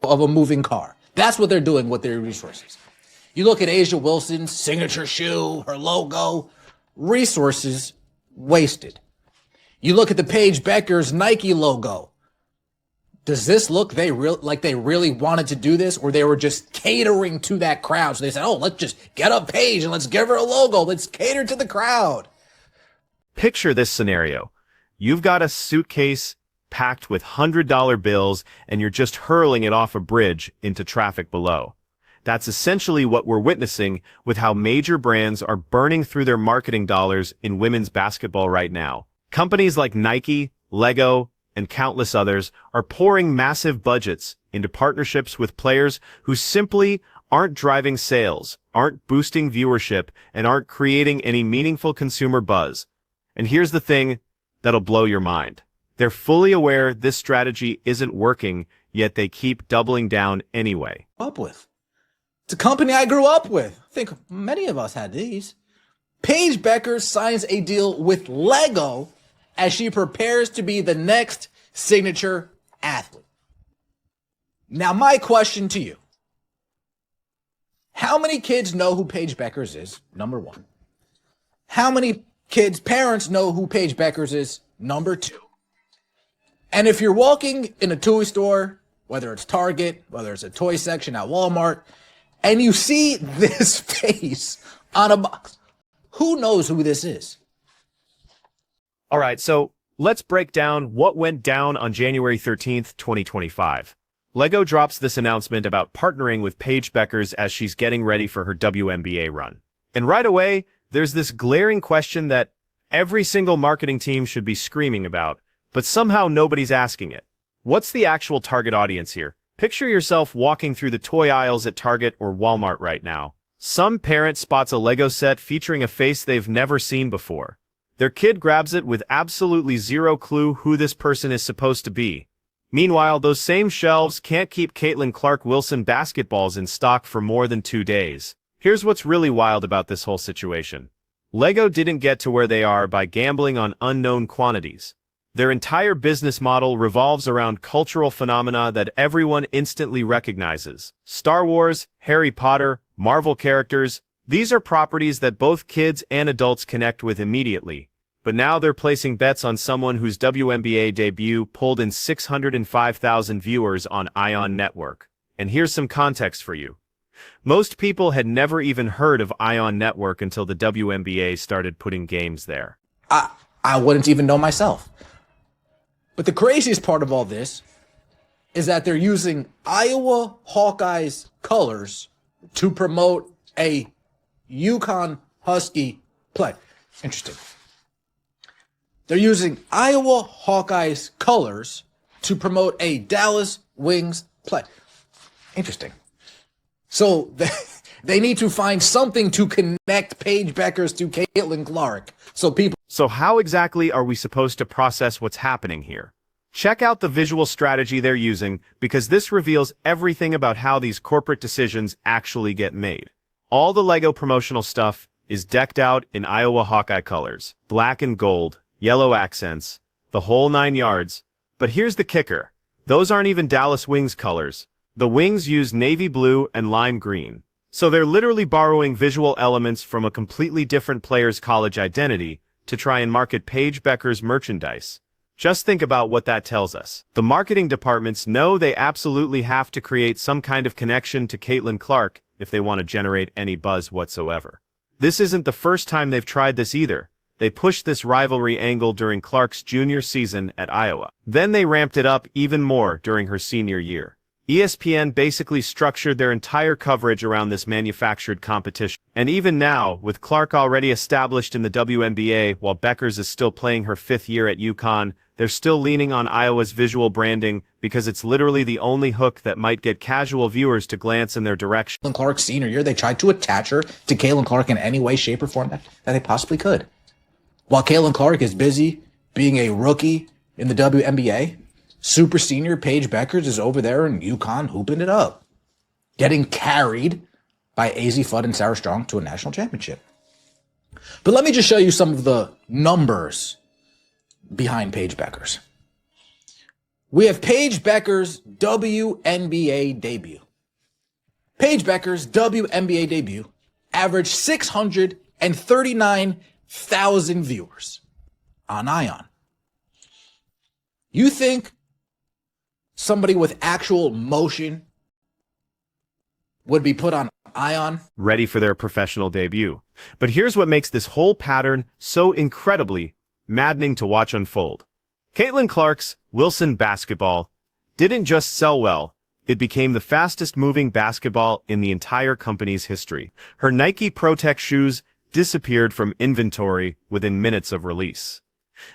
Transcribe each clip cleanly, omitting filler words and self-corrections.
of a moving car. That's what they're doing with their resources. You look at Asia Wilson's signature shoe, her logo, resources wasted. You look at the Paige Bueckers Nike logo. Does this look like they really wanted to do this, or they were just catering to that crowd? So they said, oh, let's just get a Paige and let's give her a logo. Let's cater to the crowd. Picture this scenario. You've got a suitcase packed with $100 bills and you're just hurling it off a bridge into traffic below. That's essentially what we're witnessing with how major brands are burning through their marketing dollars in women's basketball right now. Companies like Nike, Lego, and countless others are pouring massive budgets into partnerships with players who simply aren't driving sales, aren't boosting viewership, and aren't creating any meaningful consumer buzz. And here's the thing that'll blow your mind. They're fully aware this strategy isn't working, yet they keep doubling down anyway. It's a company I grew up with. I think many of us had these. Paige Bueckers signs a deal with Lego as she prepares to be the next signature athlete. Now, my question to you. How many kids know who Paige Bueckers is? Number one. How many kids' parents know who Paige Bueckers is? Number two. And if you're walking in a toy store, whether it's Target, whether it's a toy section at Walmart, and you see this face on a box, who knows who this is? All right, so let's break down what went down on January 13th, 2025. Lego drops this announcement about partnering with Paige Bueckers as she's getting ready for her WNBA run. And right away, there's this glaring question that every single marketing team should be screaming about, but somehow nobody's asking it. What's the actual target audience here? Picture yourself walking through the toy aisles at Target or Walmart right now. Some parent spots a Lego set featuring a face they've never seen before. Their kid grabs it with absolutely zero clue who this person is supposed to be. Meanwhile, those same shelves can't keep Caitlin Clark-Wilson basketballs in stock for more than 2 days. Here's what's really wild about this whole situation. Lego didn't get to where they are by gambling on unknown quantities. Their entire business model revolves around cultural phenomena that everyone instantly recognizes. Star Wars, Harry Potter, Marvel characters, these are properties that both kids and adults connect with immediately. But now they're placing bets on someone whose WNBA debut pulled in 605,000 viewers on ION Network. And here's some context for you. Most people had never even heard of ION Network until the WNBA started putting games there. I wouldn't even know myself. But the craziest part of all this is that they're using Iowa Hawkeyes colors to promote a UConn Husky play. Interesting. They're using Iowa Hawkeyes colors to promote a Dallas Wings play. Interesting. So they need to find something to connect Paige Bueckers to Caitlin Clark. So how exactly are we supposed to process what's happening here? Check out the visual strategy they're using, because this reveals everything about how these corporate decisions actually get made. All the Lego promotional stuff is decked out in Iowa Hawkeye colors, black and gold, yellow accents, the whole 9 yards. But here's the kicker. Those aren't even Dallas Wings colors. The Wings use navy blue and lime green. So they're literally borrowing visual elements from a completely different player's college identity to try and market Paige Bueckers' merchandise. Just think about what that tells us. The marketing departments know they absolutely have to create some kind of connection to Caitlin Clark if they want to generate any buzz whatsoever. This isn't the first time they've tried this either. They pushed this rivalry angle during Clark's junior season at Iowa. Then they ramped it up even more during her senior year. ESPN basically structured their entire coverage around this manufactured competition. And even now, with Clark already established in the WNBA while Bueckers is still playing her 5th year at UConn, they're still leaning on Iowa's visual branding because it's literally the only hook that might get casual viewers to glance in their direction. In Clark's senior year, they tried to attach her to Caitlin Clark in any way, shape, or form that they possibly could. While Caitlin Clark is busy being a rookie in the WNBA, super senior Paige Bueckers is over there in UConn hooping it up, getting carried by AZ Fudd and Sarah Strong to a national championship. But let me just show you some of the numbers behind Paige Bueckers. We have Paige Bueckers' WNBA debut. Paige Bueckers' WNBA debut averaged 639,000 viewers on Ion. You think somebody with actual motion would be put on Ion? Ready for their professional debut. But here's what makes this whole pattern so incredibly maddening to watch unfold. Caitlin Clark's Wilson basketball didn't just sell well, it became the fastest moving basketball in the entire company's history. Her Nike Pro Tech shoes disappeared from inventory within minutes of release.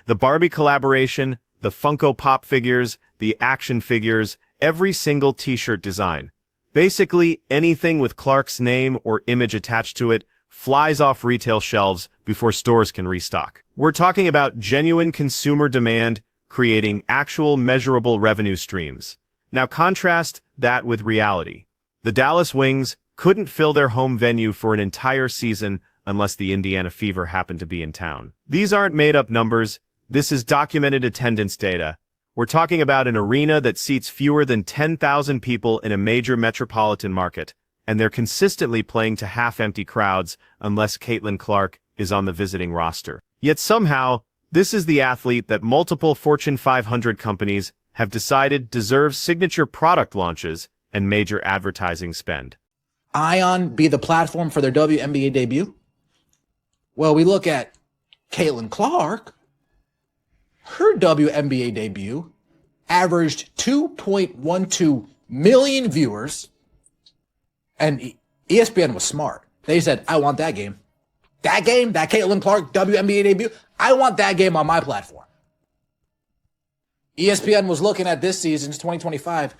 The Barbie collaboration, the Funko Pop figures, the action figures, every single t-shirt design. Basically, anything with Clark's name or image attached to it flies off retail shelves before stores can restock. We're talking about genuine consumer demand, creating actual measurable revenue streams. Now contrast that with reality. The Dallas Wings couldn't fill their home venue for an entire season unless the Indiana Fever happened to be in town. These aren't made-up numbers. This is documented attendance data. We're talking about an arena that seats fewer than 10,000 people in a major metropolitan market, and they're consistently playing to half-empty crowds unless Caitlin Clark is on the visiting roster. Yet somehow, this is the athlete that multiple Fortune 500 companies have decided deserves signature product launches and major advertising spend. Ion be the platform for their WNBA debut? Well, we look at Caitlin Clark. Her WNBA debut averaged 2.12 million viewers, and ESPN was smart. They said, I want that game. That game, that Caitlin Clark WNBA debut, I want that game on my platform. ESPN was looking at this season's 2025.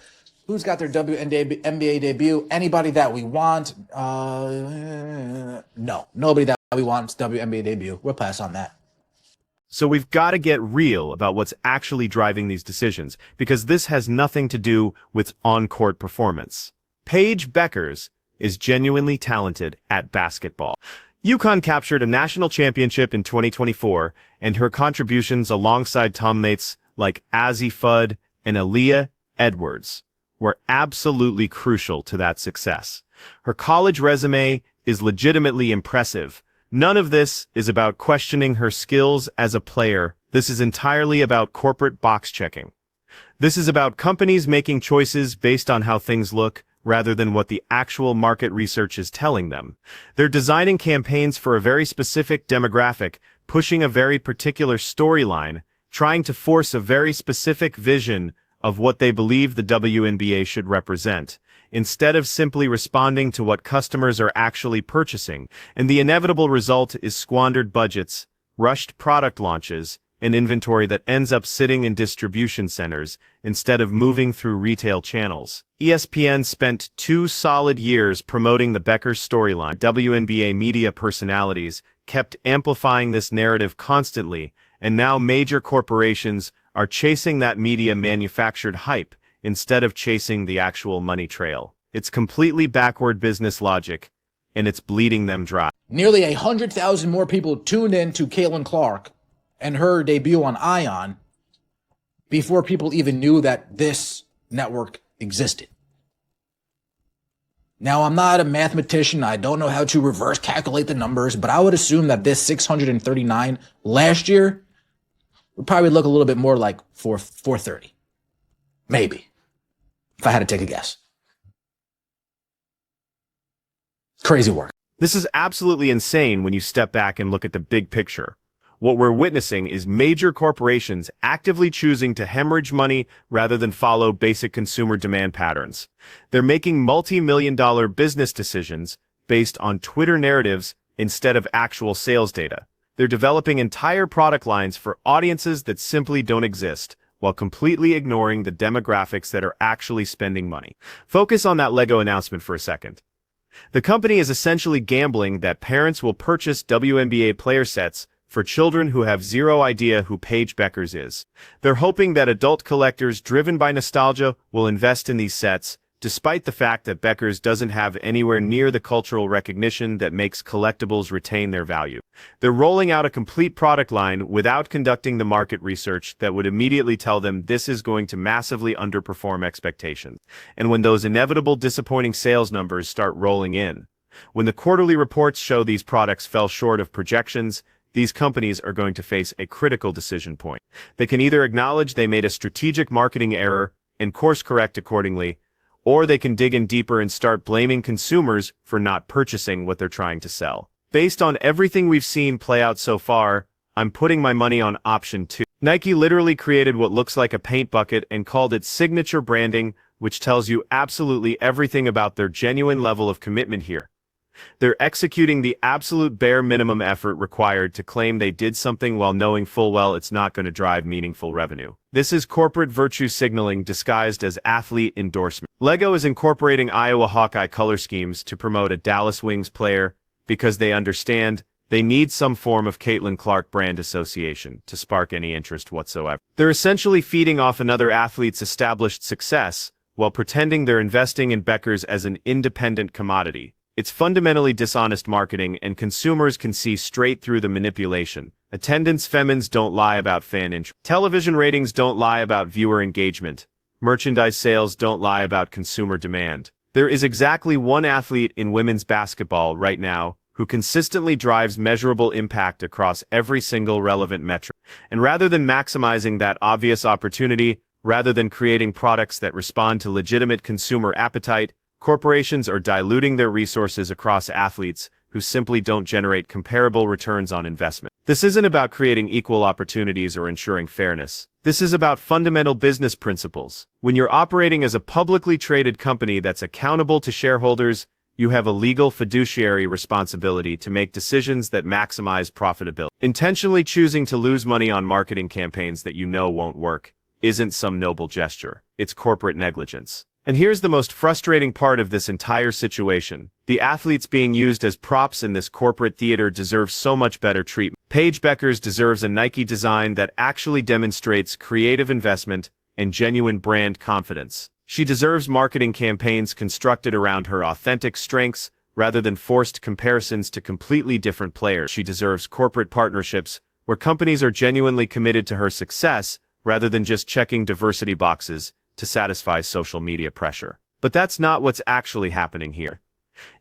Who's got their WNBA debut? Anybody that we want? No, nobody that we want's WNBA debut. We'll pass on that. So we've got to get real about what's actually driving these decisions, because this has nothing to do with on-court performance. Paige Bueckers is genuinely talented at basketball. UConn captured a national championship in 2024, and her contributions alongside teammates like Azzi Fudd and Aaliyah Edwards were absolutely crucial to that success. Her college resume is legitimately impressive. None of this is about questioning her skills as a player. This is entirely about corporate box checking. This is about companies making choices based on how things look, rather than what the actual market research is telling them. They're designing campaigns for a very specific demographic, pushing a very particular storyline, trying to force a very specific vision of what they believe the WNBA should represent, instead of simply responding to what customers are actually purchasing. And the inevitable result is squandered budgets, rushed product launches, and inventory that ends up sitting in distribution centers instead of moving through retail channels. ESPN spent 2 solid years promoting the Bueckers storyline. WNBA media personalities kept amplifying this narrative constantly, and now major corporations are chasing that media manufactured hype instead of chasing the actual money trail. It's completely backward business logic, and it's bleeding them dry. Nearly 100,000 more people tuned in to Caitlin Clark and her debut on Ion before people even knew that this network existed. Now, I'm not a mathematician. I don't know how to reverse calculate the numbers, but I would assume that this 639 last year would probably look a little bit more like 430. Maybe, if I had to take a guess. Crazy work. This is absolutely insane when you step back and look at the big picture. What we're witnessing is major corporations actively choosing to hemorrhage money rather than follow basic consumer demand patterns. They're making multi-million-dollar business decisions based on Twitter narratives instead of actual sales data. They're developing entire product lines for audiences that simply don't exist, while completely ignoring the demographics that are actually spending money. Focus on that Lego announcement for a second. The company is essentially gambling that parents will purchase WNBA player sets for children who have zero idea who Paige Bueckers is. They're hoping that adult collectors driven by nostalgia will invest in these sets, despite the fact that Bueckers doesn't have anywhere near the cultural recognition that makes collectibles retain their value. They're rolling out a complete product line without conducting the market research that would immediately tell them this is going to massively underperform expectations. And when those inevitable disappointing sales numbers start rolling in, when the quarterly reports show these products fell short of projections, these companies are going to face a critical decision point. They can either acknowledge they made a strategic marketing error and course correct accordingly, or they can dig in deeper and start blaming consumers for not purchasing what they're trying to sell. Based on everything we've seen play out so far, I'm putting my money on option 2. Nike literally created what looks like a paint bucket and called it signature branding, which tells you absolutely everything about their genuine level of commitment here. They're executing the absolute bare minimum effort required to claim they did something while knowing full well it's not going to drive meaningful revenue. This is corporate virtue signaling disguised as athlete endorsement. LEGO is incorporating Iowa Hawkeye color schemes to promote a Dallas Wings player because they understand they need some form of Caitlin Clark brand association to spark any interest whatsoever. They're essentially feeding off another athlete's established success while pretending they're investing in Bueckers as an independent commodity. It's fundamentally dishonest marketing, and consumers can see straight through the manipulation. Attendance femmes don't lie about fan interest. Television ratings don't lie about viewer engagement. Merchandise sales don't lie about consumer demand. There is exactly one athlete in women's basketball right now who consistently drives measurable impact across every single relevant metric. And rather than maximizing that obvious opportunity, rather than creating products that respond to legitimate consumer appetite, corporations are diluting their resources across athletes who simply don't generate comparable returns on investment. This isn't about creating equal opportunities or ensuring fairness. This is about fundamental business principles. When you're operating as a publicly traded company that's accountable to shareholders, you have a legal fiduciary responsibility to make decisions that maximize profitability. Intentionally choosing to lose money on marketing campaigns that you know won't work isn't some noble gesture. It's corporate negligence. And here's the most frustrating part of this entire situation. The athletes being used as props in this corporate theater deserve so much better treatment. Paige Bueckers deserves a Nike design that actually demonstrates creative investment and genuine brand confidence. She deserves marketing campaigns constructed around her authentic strengths rather than forced comparisons to completely different players. She deserves corporate partnerships where companies are genuinely committed to her success rather than just checking diversity boxes to satisfy social media pressure. But that's not what's actually happening here.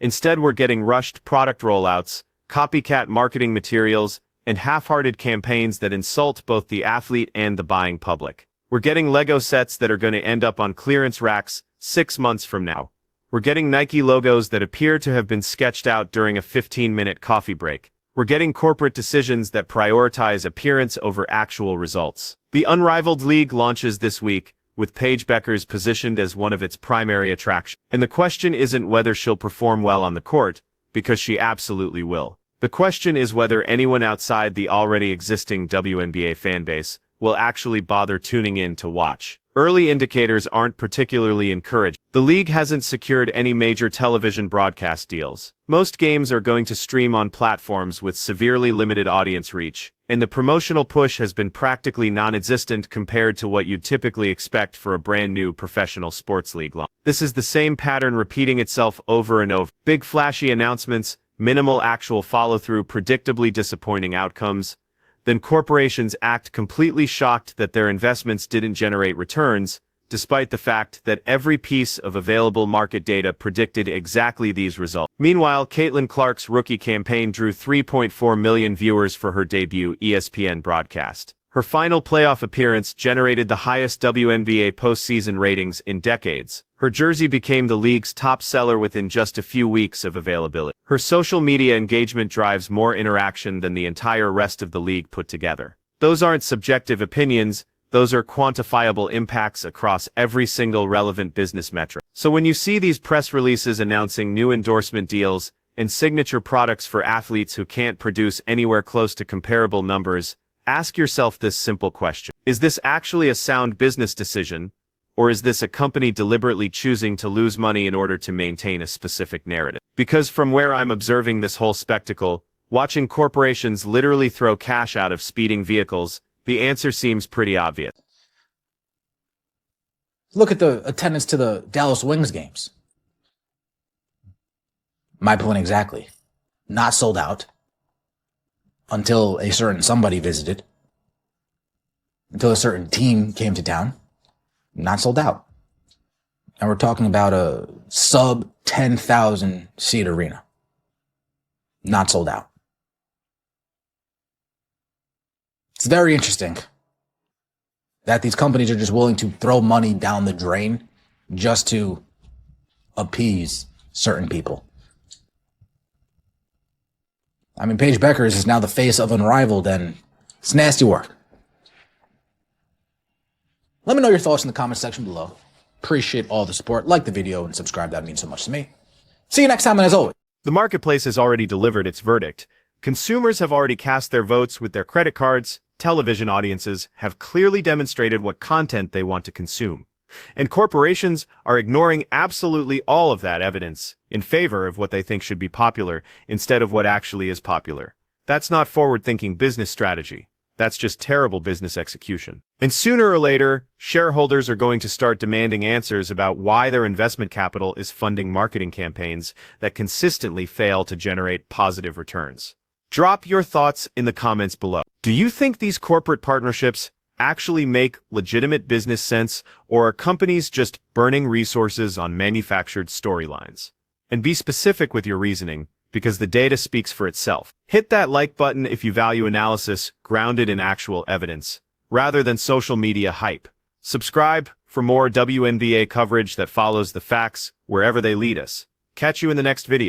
Instead, we're getting rushed product rollouts, copycat marketing materials, and half-hearted campaigns that insult both the athlete and the buying public. We're getting LEGO sets that are going to end up on clearance racks 6 months from now. We're getting Nike logos that appear to have been sketched out during a 15-minute coffee break. We're getting corporate decisions that prioritize appearance over actual results. The Unrivaled League launches this week, with Paige Bueckers positioned as one of its primary attractions. And the question isn't whether she'll perform well on the court, because she absolutely will. The question is whether anyone outside the already existing WNBA fanbase will actually bother tuning in to watch. Early indicators aren't particularly encouraging. The league hasn't secured any major television broadcast deals. Most games are going to stream on platforms with severely limited audience reach, and the promotional push has been practically non-existent compared to what you'd typically expect for a brand new professional sports league launch. This is the same pattern repeating itself over and over. Big flashy announcements, minimal actual follow-through, predictably disappointing outcomes. Then corporations act completely shocked that their investments didn't generate returns, despite the fact that every piece of available market data predicted exactly these results. Meanwhile, Caitlin Clark's rookie campaign drew 3.4 million viewers for her debut ESPN broadcast. Her final playoff appearance generated the highest WNBA postseason ratings in decades. Her jersey became the league's top seller within just a few weeks of availability. Her social media engagement drives more interaction than the entire rest of the league put together. Those aren't subjective opinions, those are quantifiable impacts across every single relevant business metric. So when you see these press releases announcing new endorsement deals and signature products for athletes who can't produce anywhere close to comparable numbers, ask yourself this simple question. Is this actually a sound business decision? Or is this a company deliberately choosing to lose money in order to maintain a specific narrative? Because from where I'm observing this whole spectacle, watching corporations literally throw cash out of speeding vehicles, the answer seems pretty obvious. Look at the attendance to the Dallas Wings games. My point exactly. Not sold out until a certain somebody visited, until a certain team came to town. Not sold out. And we're talking about a sub 10,000 seat arena. Not sold out. It's very interesting that these companies are just willing to throw money down the drain just to appease certain people. I mean, Paige Bueckers is now the face of Unrivaled, and it's nasty work. Let me know your thoughts in the comment section below. Appreciate all the support. Like the video and subscribe. That means so much to me. See you next time, and as always, The marketplace has already delivered its verdict. Consumers have already cast their votes with their credit cards. Television audiences have clearly demonstrated what content they want to consume. And corporations are ignoring absolutely all of that evidence in favor of what they think should be popular instead of what actually is popular. That's not forward-thinking business strategy. That's just terrible business execution. And sooner or later, shareholders are going to start demanding answers about why their investment capital is funding marketing campaigns that consistently fail to generate positive returns. Drop your thoughts in the comments below. Do you think these corporate partnerships actually make legitimate business sense, or are companies just burning resources on manufactured storylines? And be specific with your reasoning, because the data speaks for itself. Hit that like button if you value analysis grounded in actual evidence, rather than social media hype. Subscribe for more WNBA coverage that follows the facts wherever they lead us. Catch you in the next video.